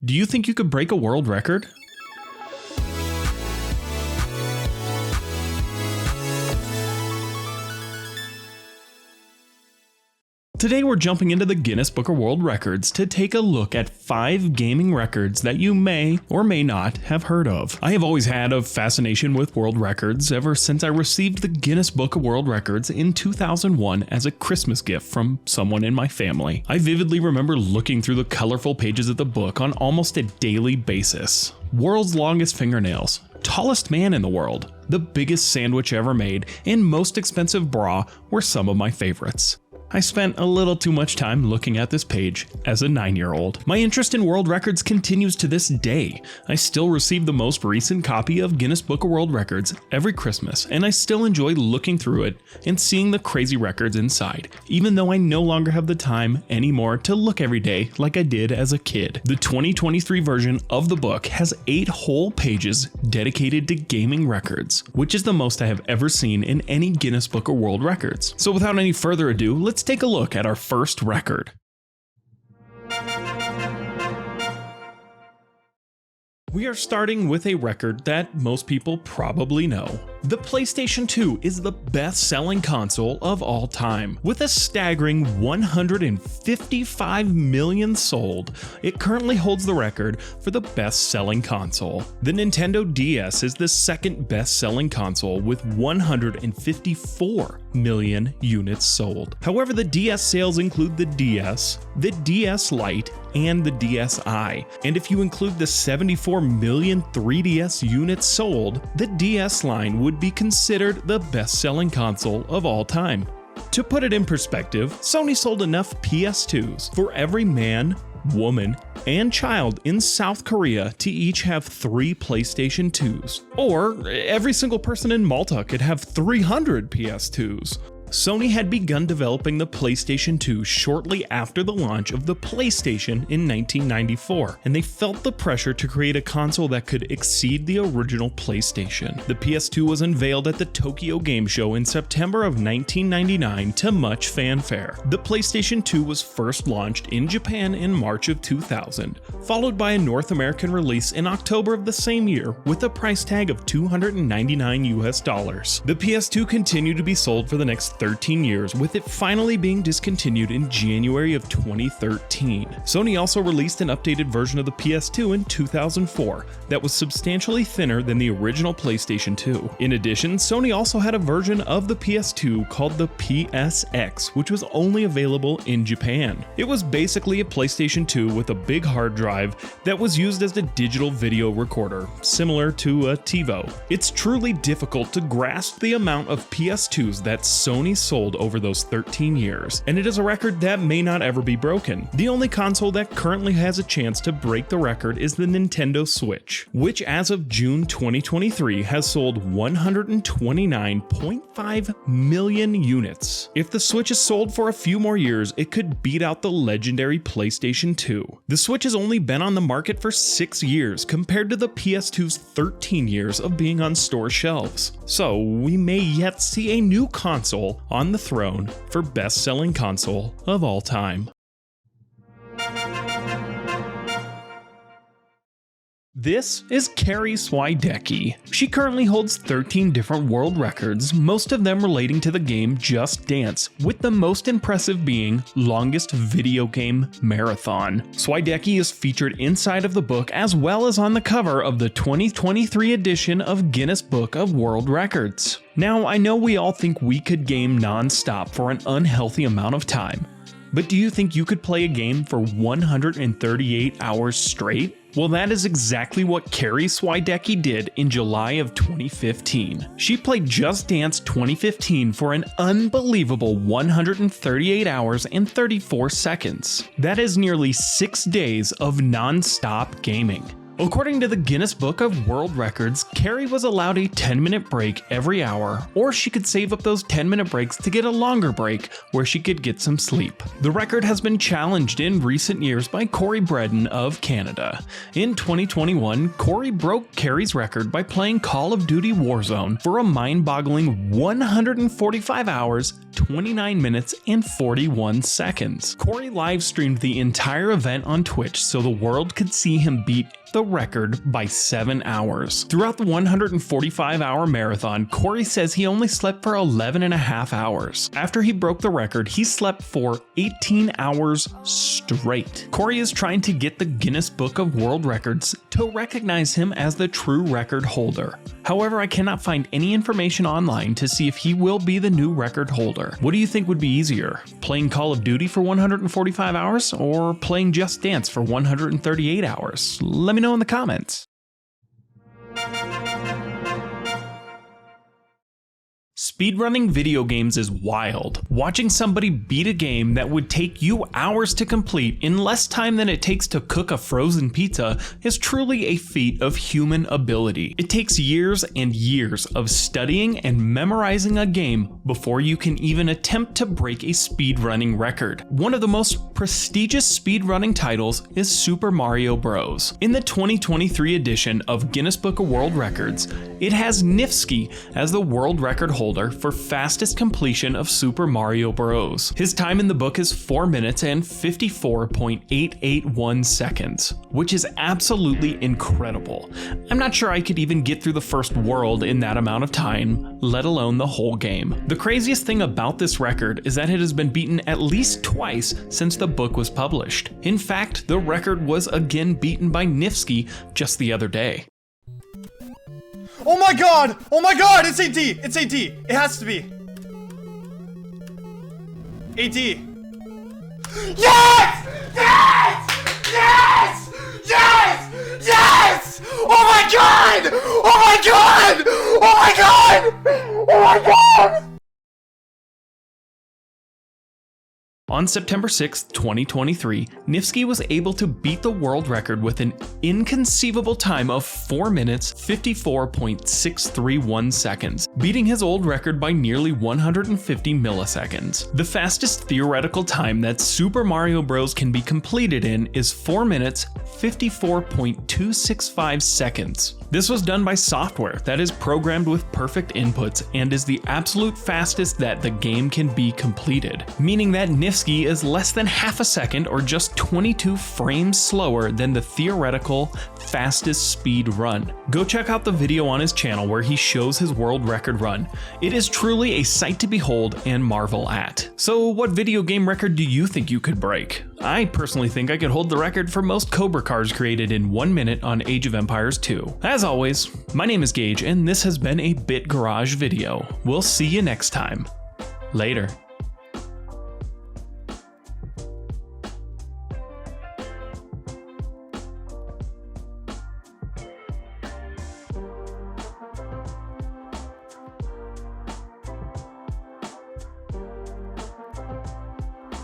Do you think you could break a world record? Today we're jumping into the Guinness Book of World Records to take a look at 5 gaming records that you may or may not have heard of. I have always had a fascination with world records ever since I received the Guinness Book of World Records in 2001 as a Christmas gift from someone in my family. I vividly remember looking through the colorful pages of the book on almost a daily basis. World's longest fingernails, tallest man in the world, the biggest sandwich ever made, and most expensive bra were some of my favorites. I spent a little too much time looking at this page as a 9-year-old. My interest in world records continues to this day. I still receive the most recent copy of Guinness Book of World Records every Christmas, and I still enjoy looking through it and seeing the crazy records inside, even though I no longer have the time anymore to look every day like I did as a kid. The 2023 version of the book has 8 whole pages dedicated to gaming records, which is the most I have ever seen in any Guinness Book of World Records. So without any further ado, let's take a look at our first record. We are starting with a record that most people probably know. The PlayStation 2 is the best-selling console of all time. With a staggering 155 million sold, it currently holds the record for the best-selling console. The Nintendo DS is the second best-selling console with 154 million units sold. However, the DS sales include the DS, the DS Lite, and the DSi. And if you include the 74 million 3DS units sold, the DS line would be considered the best-selling console of all time. To put it in perspective, Sony sold enough PS2s for every man, woman, and child in South Korea to each have 3 PlayStation 2s. Or every single person in Malta could have 300 PS2s. Sony had begun developing the PlayStation 2 shortly after the launch of the PlayStation in 1994, and they felt the pressure to create a console that could exceed the original PlayStation. The PS2 was unveiled at the Tokyo Game Show in September of 1999 to much fanfare. The PlayStation 2 was first launched in Japan in March of 2000, followed by a North American release in October of the same year with a price tag of $299 US. The PS2 continued to be sold for the next 13 years, with it finally being discontinued in January of 2013. Sony also released an updated version of the PS2 in 2004 that was substantially thinner than the original PlayStation 2. In addition, Sony also had a version of the PS2 called the PSX, which was only available in Japan. It was basically a PlayStation 2 with a big hard drive that was used as a digital video recorder, similar to a TiVo. It's truly difficult to grasp the amount of PS2s that Sony sold over those 13 years, and it is a record that may not ever be broken. The only console that currently has a chance to break the record is the Nintendo Switch, which as of June 2023 has sold 129.5 million units. If the Switch is sold for a few more years, it could beat out the legendary PlayStation 2. The Switch has only been on the market for 6 years compared to the PS2's 13 years of being on store shelves. So we may yet see a new console on the throne for best-selling console of all time. This is Carrie Swidecki. She currently holds 13 different world records, most of them relating to the game Just Dance, with the most impressive being longest video game marathon. Swidecki is featured inside of the book as well as on the cover of the 2023 edition of Guinness Book of World Records. Now, I know we all think we could game non-stop for an unhealthy amount of time, but do you think you could play a game for 138 hours straight? Well, that is exactly what Carrie Swidecki did in July of 2015. She played Just Dance 2015 for an unbelievable 138 hours and 34 seconds. That is nearly 6 days of non-stop gaming. According to the Guinness Book of World Records, Carrie was allowed a 10-minute break every hour, or she could save up those 10-minute breaks to get a longer break where she could get some sleep. The record has been challenged in recent years by Corey Bredin of Canada. In 2021, Corey broke Carrie's record by playing Call of Duty Warzone for a mind-boggling 145 hours, 29 minutes, and 41 seconds. Corey live-streamed the entire event on Twitch so the world could see him beat the record by 7 hours. Throughout the 145-hour marathon, Corey says he only slept for 11.5 hours. After he broke the record, he slept for 18 hours straight. Corey is trying to get the Guinness Book of World Records to recognize him as the true record holder. However, I cannot find any information online to see if he will be the new record holder. What do you think would be easier? Playing Call of Duty for 145 hours or playing Just Dance for 138 hours? Let me know in the comments. Speedrunning video games is wild. Watching somebody beat a game that would take you hours to complete in less time than it takes to cook a frozen pizza is truly a feat of human ability. It takes years and years of studying and memorizing a game before you can even attempt to break a speedrunning record. One of the most prestigious speedrunning titles is Super Mario Bros. In the 2023 edition of Guinness Book of World Records, it has Nifsky as the world record holder for fastest completion of Super Mario Bros. His time in the book is 4 minutes and 54.881 seconds, which is absolutely incredible. I'm not sure I could even get through the first world in that amount of time, let alone the whole game. The craziest thing about this record is that it has been beaten at least twice since the book was published. In fact, the record was again beaten by Nifsky just the other day. Oh my god! Oh my god! It's AD! It's AD! It has to be! AD! Yes! Yes! Yes! Yes! Yes! Oh my god! Oh my god! Oh my god! Oh my god! On September 6, 2023, Nifsky was able to beat the world record with an inconceivable time of 4 minutes, 54.631 seconds, beating his old record by nearly 150 milliseconds. The fastest theoretical time that Super Mario Bros. Can be completed in is 4 minutes, 54.265 seconds. This was done by software that is programmed with perfect inputs and is the absolute fastest that the game can be completed, meaning that Nifsky is less than half a second or just 22 frames slower than the theoretical fastest speed run. Go check out the video on his channel where he shows his world record run. It is truly a sight to behold and marvel at. So what video game record do you think you could break? I personally think I could hold the record for most Cobra cars created in 1 minute on Age of Empires 2. As always, my name is Gage and this has been a Bit Garage video. We'll see you next time. Later.